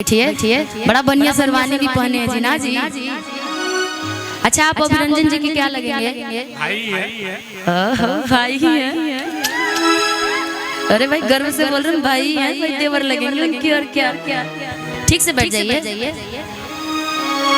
बैठिए, बड़ा बढ़िया शेरवानी भी पहने हैं जी ना जी। अच्छा, आप अभिरंजन जी की क्या लगेंगे? भाई है। अरे भाई गर्व से बोल रहे हैं भाई हैं, भाई देवर लगेंगे उनकी। और क्या ठीक से बैठ जाइए।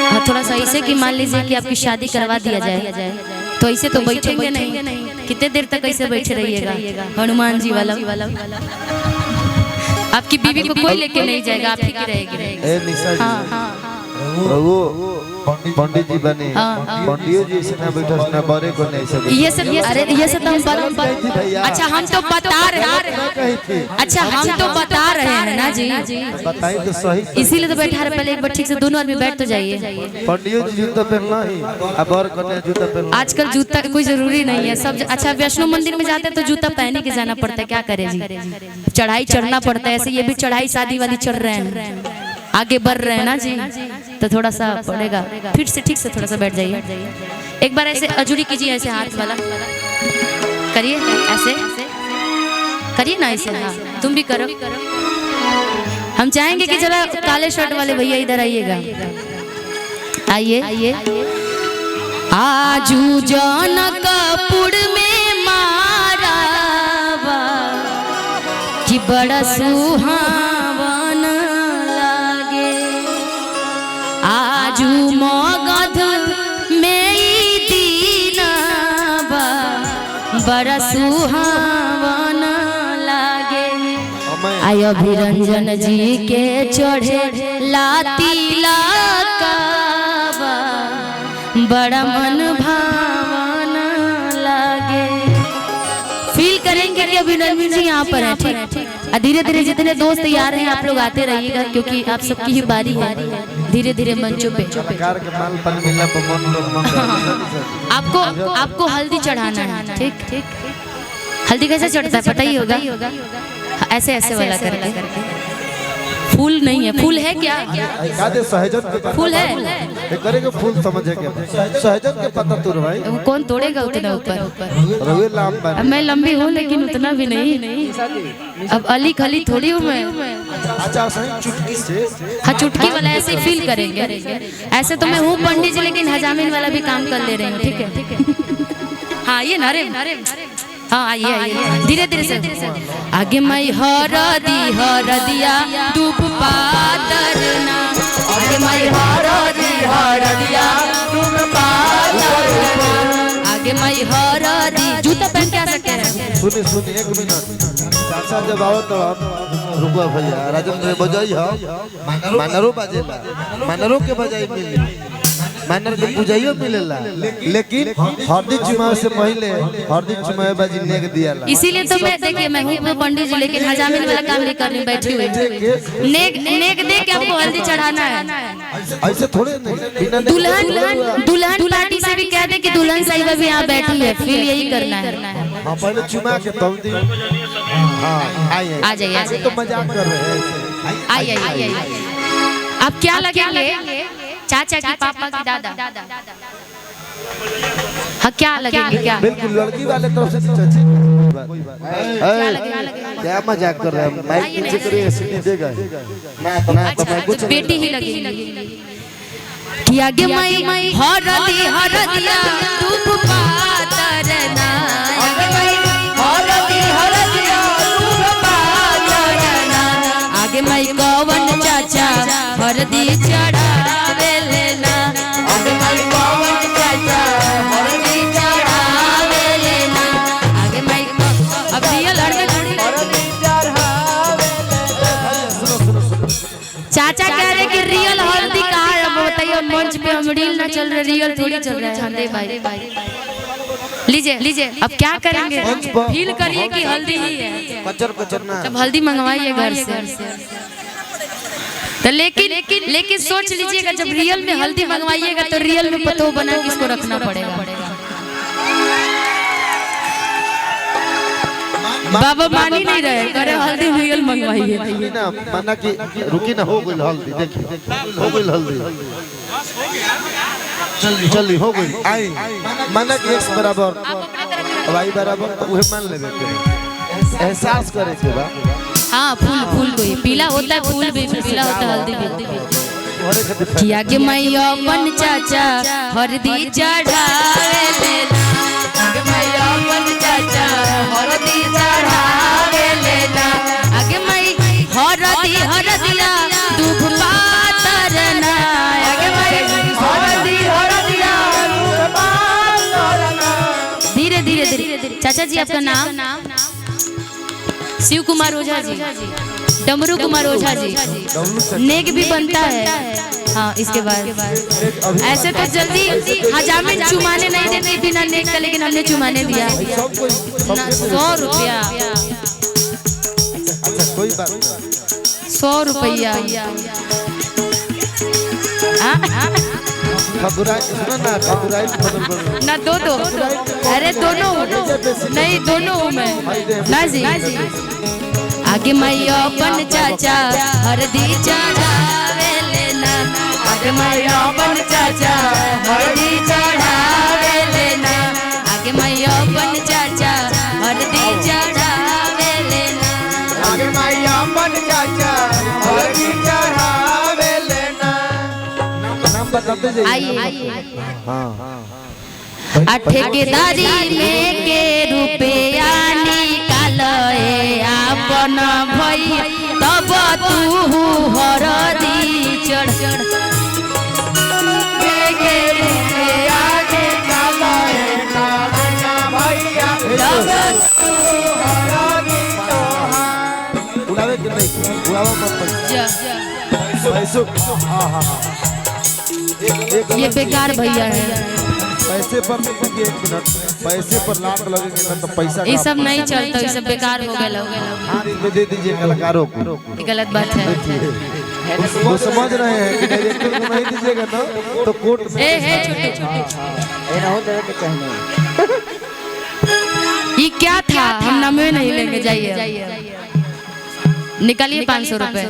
हाँ, थोड़ा सा ऐसे कि मान लीजिए कि आपकी शादी करवा दिया जाए तो ऐसे तो बैठेंगे नहीं। कितने देर तक ऐसे बैठे रहिएगा? हनुमान जी वाला आपकी बीवी को कोई लेके नहीं जाएगा, आप ही की रहेगी। हाँ, पंडित जी बने, पंडित जी से ना बैठा ना बड़े को नहीं सब ये सब तो हम अच्छा हम तो बता रहे हैं ना जी। बताइए तो सही, इसीलिए तो बैठा रहे। पहले एक बार ठीक से दोनों आदमी बैठ तो जाइए। पंडित जी जूता पहनना ही, अब और कन्या जूता पहनना। आजकल जूता कोई जरूरी नहीं है सब। अच्छा, वैष्णो मंदिर में जाते हैं तो जूता पहने के जाना पड़ता है, क्या करे जी, चढ़ाई चढ़ना पड़ता है। ऐसे ये भी चढ़ाई शादी वाली चढ़ रहे हैं, आगे बढ़ रहे हैं ना जी, तो थोड़ा सा पड़ेगा। फिर से ठीक से थोड़ा सा बैठ जाइए। एक बार ऐसे अजूरी कीजिए, ऐसे हाथ वाला करिए, ऐसे करिए ना, ऐसे। हाँ, तुम भी करो। हम चाहेंगे कि जरा काले शर्ट वाले भैया इधर आइएगा। आइए। आजू जनकपुर में मारावा कि बड़ा सुहावन लागे। आजू मगध में दीनावा बड़ा सुहावन लागे। आय अभिरंजन जी के चढ़े लाती लाकावा बड़ा मन भावन लागे। फील करेंगे कि अभिनंदन जी यहाँ पर है, ठीक। धीरे धीरे जितने दोस्त तैयार हैं आप लोग आते रहिएगा, क्योंकि आप सबकी ही बारी है। धीरे धीरे मंचों पे आपको हल्दी चढ़ाना है, ठीक। हल्दी कैसे चढ़ता है पता ही होगा, ऐसे वाला करके। फूल नहीं है, फूल है क्या? फूल है, करेगा फूल समझे क्या? सहजन के पत्ता तोड़ भाई, कौन तोड़ेगा उतना ऊपर? मैं लंबी हूँ लेकिन उतना भी नहीं। अब अली खली थोड़ी हूँ मैं। अच्छा, चुटकी से, हाँ, चुटकी वाला ऐसे ही फील करेंगे। ऐसे तो मैं हूँ पंडित जी, लेकिन हजामिन वाला भी काम कर ले रही हूँ, ठीक है। हाँ, ये नारे। हाँ, आइए धीरे धीरे से। आगे मैं हरदिया डूब पातरना। आगे मैं हरदिया डूब पातरना। आगे मैं हरदी। जूता पहन के आ सकते हैं? सुनिए 1 मिनट। चाचा जब आओ तो आप रुको भैया, राजेंद्र बजाई हो मानरो बजेला, मानरो के बजाई मिली, मानर के पूजाइयो मिलेला, लेकिन हरदी चुमावे से पहले हरदी चुमावे बाजी नेक दियाला। इसीलिए तो मैं देखिए, मैं हूँ पंडित जी, लेकिन हजामिन वाला काम नहीं करने बैठी हुई। नेक दे के आपको हल्दी चढ़ाना है। ऐसे थोड़े नहीं, दुल्हन पार्टी से भी कह दे कि दुल्हन साहिबा भी यहाँ बैठी है, फिर यही करना है। हाँ, पहले चुमा के तब दी। आ जाइए, तो मजाक कर रहे हैं। आइए। आप क्या लगेंगे? चाचा की, पापा की, दादा? हाँ, क्या लगेंगे? क्या बिल्कुल लड़की वाले तरफ से चाची। क्या मजाक कर रहे हैं? माइक नीचे करिए, सीधी देगा ना तो मैं कुछ बेटी ही लगेगी। कि आगे मैं हरदिया डूब पातरना। आगे मैं हरदिया डूब पातरना। आगे मैं कवन चाचा हरदी चढ़ावे लेना। आगे मैं कवन चाचा हरदी चढ़ावे लेना। आगे मैं अब रियल हरदी चढ़ावे लेना। चाचा कह रहे कि रियल हल्दी कहाँ है? बताइए, मंच पे हम रील ना चल रहे, रियल थोड़ी चल रहा है। भाई लीजिए, अब क्या करेंगे? फील करिए कि हल्दी ही है। कचर ना, जब हल्दी मंगवाइए घर से तो लेकिन सोच लीजिएगा, जब रियल में हल्दी मंगवाइएगा तो रियल में पतो बना के इसको रखना पड़ेगा। बाबा मान ही नहीं रहे, करे हल्दी रियल मंगवाइए ना। माना कि रुकी ना, हो गई हल्दी, देखिए हो गई हल्दी, जल्दी हो गई। आई माना कि x बराबर y बराबर, तो वह मान लेवे, एहसास करे के बा। हाँ फूल फूल कोई पीला होता है, फूल भी पीला होता है, हल्दी भी। किया के मैया अपन चाचा हरदी चढ़ावे लेना, आगे मैया अपन चाचा हरदी चढ़ावे लेना, आगे मई हरदी हरदिया दूध पातरना, आगे मई हरदी हरदिया दूध पातरना। धीरे धीरे धीरे। चाचा जी आपका नाम? शिव कुमार ओझा जी, डमरू कुमार ओझा जी। नेक भी बनता है। हाँ इसके बाद ऐसे तो जल्दी हजामिन चुमाने नहीं देते बिना नेक का, लेकिन हमने चुमाने दिया 100 रुपया। 100 रुपया ना दो। अरे दोनों नहीं, दोनों हूँ मैं ना जी। आगे मैया अपन चाचा हरदी चढ़ावे लेना, आगे मैया अपन चाचा हरदी चढ़ावे लेना, आगे मैया अपन चाचा हरदी चढ़ावे लेना, आगे मैया अपन चाचा हरदी चढ़ावे लेना। नाम बताते जाइए। आइए। ठेकेदारी में के रुपया निकाले अपन भई, तब तू हरदी चढ़ के रुपया निकाले भैया, तब तू हरदी चढ़। उड़ावे के नहीं, उड़ावा मत पैसों। ये बेकार भैया है। पैसे पर एक मिनट, पैसे पर लाख लगेंगे ना तो पैसा ये सब नहीं चलता, ये सब बेकार हो गया। में दे दीजिए कलाकारों को। ये गलत बात है। वो समझ रहे हैं कि डायरेक्टर को नहीं दीजिएगा ना तो कोर्ट में ये क्या था, हम नामे नहीं लेंगे। जाइए निकालिए 500 रुपए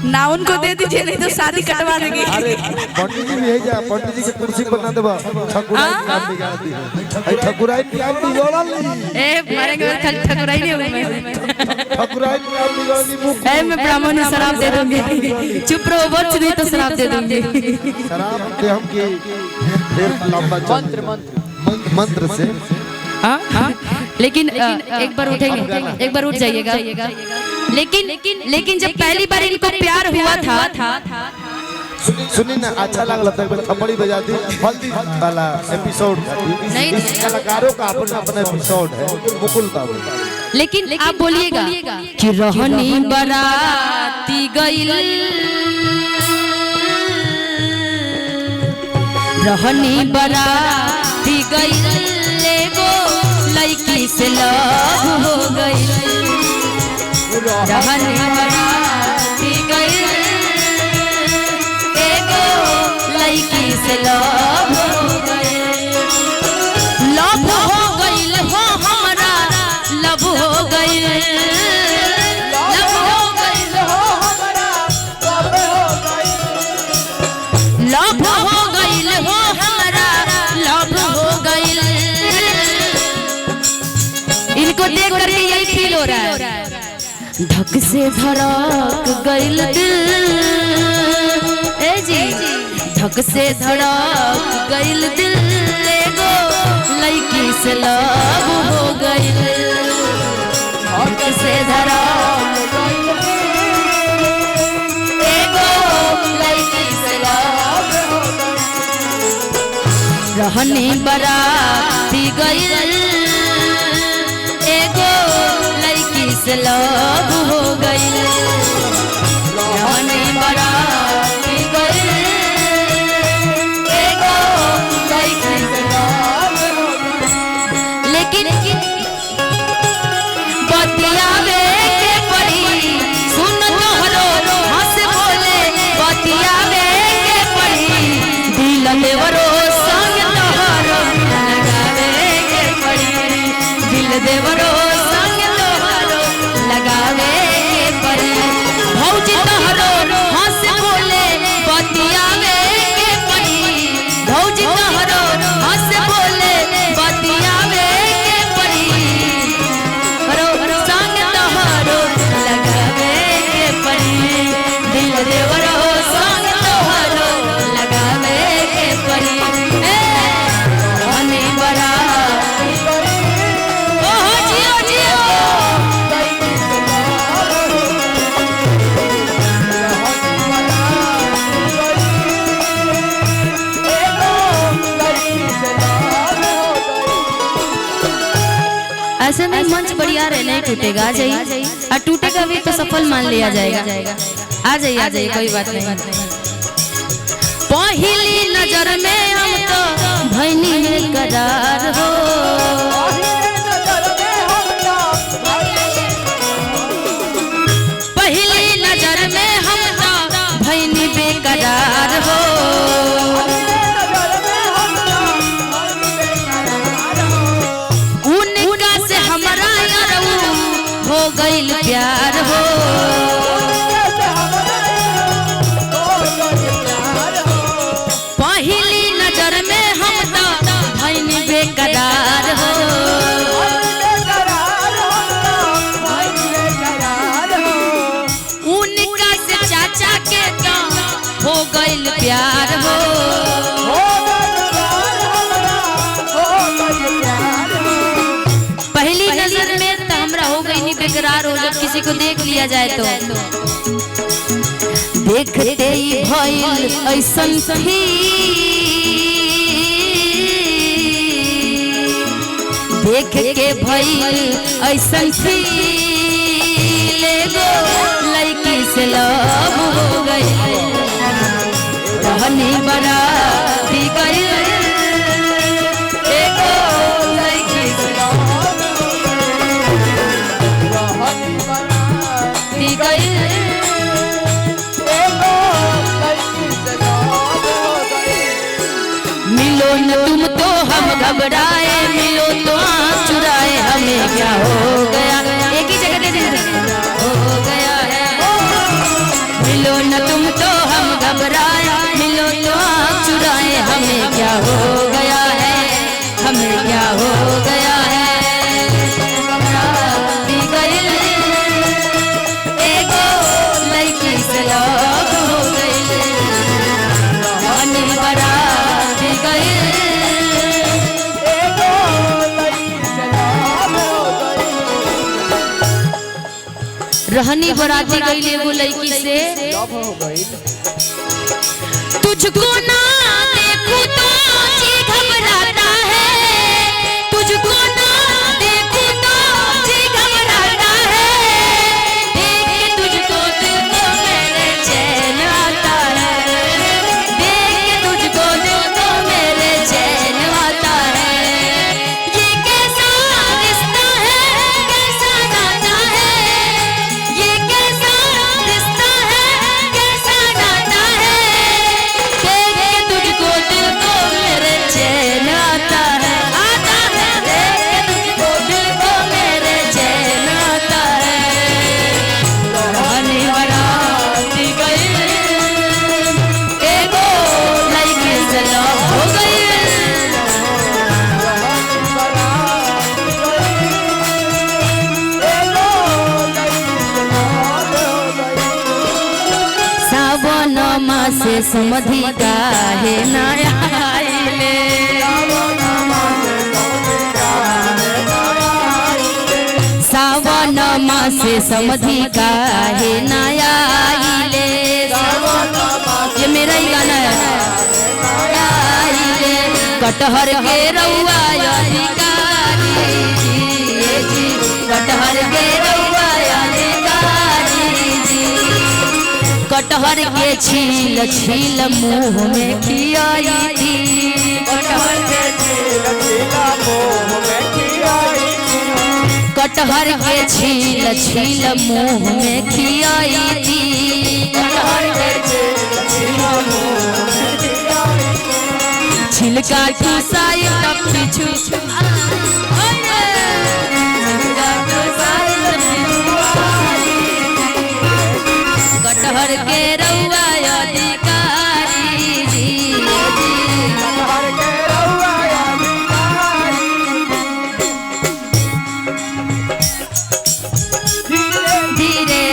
ना, उनको दे दीजिए नहीं तो शादी कटवा देंगे। अरे पंडित जी भी है जा, पंडित जी के कुर्सी पर ना देबा, ठकुराई काम बिगाड़ दी है। आई ठकुराई काम बिगाड़ल नहीं। ए मारे के खाली ठकुराई नहीं होगा मैं। ठकुराई काम बिगाड़ी मुंह। ए मैं ब्राह्मण को शराब दे दूंगी। चुप रहो, बच नहीं तो शराब दे दूंगी। शराब दे हम की फिर लंबा मंत्र से। हाँ लेकिन एक बार उठेंगे, एक बार उठ जाइएगा। लेकिन जब पहली बार इनको प्यार हुआ था सुनी ना, अच्छा लगला तो एक बार थप्पड़ी बजा दी। हल्दी वाला एपिसोड नहीं, कलाकारों का अपना अपना एपिसोड है। मुकुल बाबू लेकिन आप बोलिएगा कि रहनी बराती गइल, रहनी बराती गइल, एगो लड़की से लव हो गइल, रहनी बराती गइल, एगो लड़की से लव हो गइल, लव हो गइल हो हमरा, लव हो गइल, लव हो गइल हो हमरा, लव हो गइल हो हमरा, लव हो गइल। इनको देख करके यही फील हो रहा है, धक से धड़क गइल दिल, ए जी धक से धड़क गइल दिल, एगो लड़की से लव हो गइल, धक से धड़क गइल दिल, एगो लड़की से लव हो गइल, रहनी बराती गइल, एगो लड़की से लव हो गइल, रहनी बराती गइल, एगो लड़की से लव हो गइल। लेकिन बतियावे के पड़ी, सुन तोहरो हंस बोले, बतियावे के पड़ी, दिल देवरो संग तोहरो लगावे के पड़ी, दिल देवरो संग तोहरो लगावे के पड़ी। मंच बढ़िया रहे, नहीं टूटेगा, आ जाइए। और टूटेगा भी तो सफल मान लिया जाएगा। आ जाइए, आ जाइए, कोई बात नहीं। पहली नजर में हम तो भैनी में करार हो, पहली नजर में हम तो भैनी बेकरार हो। उनका से हमारा हो गइल प्यार हो, पहली नजर में हम तो भैनी बेकरार हो। उनका से चाचा के तो हो गइल प्यार हो। पहली नजर में तो हमरा हो गई नहीं बेकरार हो, जब किसी को देख लिया जाए तो देखते ही भइल ऐसन सही, देख के भइल ऐसन सी, लेगो लड़की से लव हो गई, रहनी बड़ा दी गई, एगो लड़की से दी गई। मिलो न तुम तो हम घबराए, मिलो तो आँख चुराए, हमें क्या हो गया, एक ही जगह दे हो गया है। मिलो न तुम तो हम घबराए, मिलो तो आँख चुराए, हमें क्या हो गया है, हमें क्या हो गया है। एगो लड़की से लव हो गई, रहनी बराती गई, रहनी बराती गई एगो लड़की से लव हो गई। तुझको ना देखूं तो जी घबराता है, तुझको ना देखूं तो जी घबराता है, देख के तुझको दिल को मेरे चैन आता है, देख के तुझको दिल को मेरे चैन आता है। ये कैसा रिश्ता है, कैसा नाता है, ये कैसा रिश्ता है, कैसा नाता है, देख के तुझको दिल को मेरे चैन आता है, आता है, देख के तुझको दिल को मेरे चैन आता है। रहनी बराती गई, एगो लड़की से लव हो गई, सावन मासे समधि काहे ना आइले, सावन मासे समधि काहे ना आइले, ये मेरा ही गाना है। आइले कटहर के रउआ अधिकारी जी, कटहर के रउआ अधिकारी जी, कटहर के छील छील मुंह में खियाई थी, कटहर के छील छील मुंह में खियाई थी, कटहर के छील छील मुंह में खियाई थी, कटहर के छील छील मुंह में खियाई थी, छिलका टूसाई तब पिछु, कटहर के रउआ अधिकारी जी, कटहर के रउआ अधिकारी, धीरे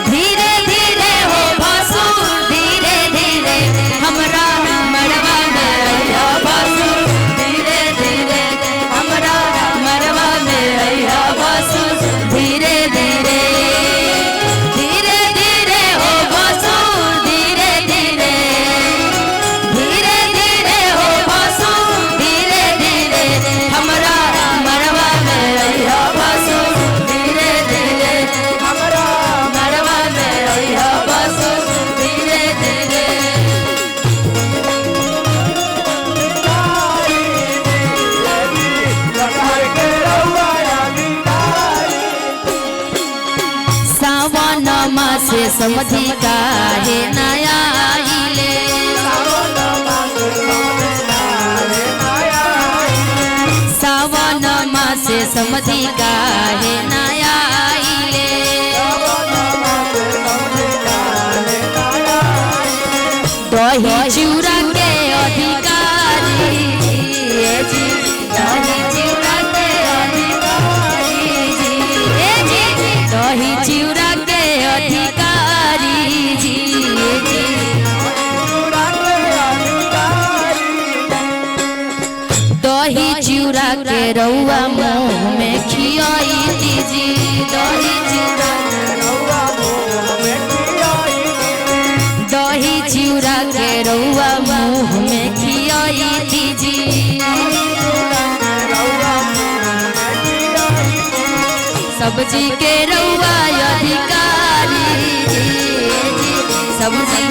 धीरे धीरे हो भासुर, धीरे धीरे हमरा मरवा में रहिया भासुर, धीरे धीरे हमरा मरवा में रहिया भासुर, धीरे धीरे धीरे धीरे हो भासुर। समझी काहे नया आइले सावन मासे समझी काहे नया आइले दही चिउरा के अधिकारी जी दही चिउरा के अधिकारी जी दही चिउरा के अधिकारी जी दही चिउरा के रउआ मुँह में खियाई दीजी दही चिउरा दही चिउरा के रउआ मुँह में खियाई दीजी सब्जी के रउआ अधिकारी जी सब्जी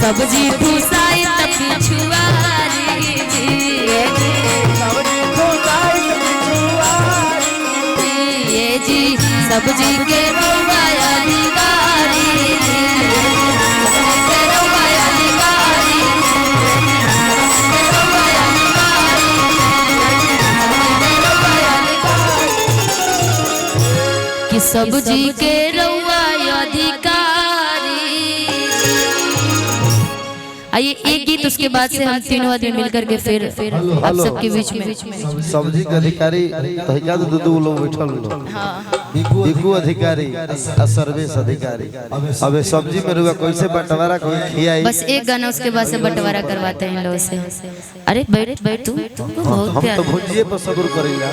सब्जी फुसाई त पिछुआरी जी ये जी सब्जी के रउआ अधिकारी जी सब्जी के रउआ अधिकारी कि सब्जी के रउआ अधिकारी। आइए एक गीत उसके बाद से हम तीनों आदमी मिलकर के फिर आप सबके बीच में सब्जी के अधिकारी तहिका तो दू लोग बैठल लोग बिकू अधिकारी आ सर्विस अधिकारी अबे सब्जी में रुआ कैसे बंटवारा कोई खियाई बस एक गाना उसके बाद से बंटवारा करवाते हैं लोग से। अरे बैठ बैठ तू बहुत हम प्यार तो भुजिए पर सब्र करेला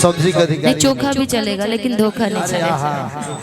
सब्जी के अधिकारी चोखा भी चलेगा लेकिन धोखा नहीं चलेगा।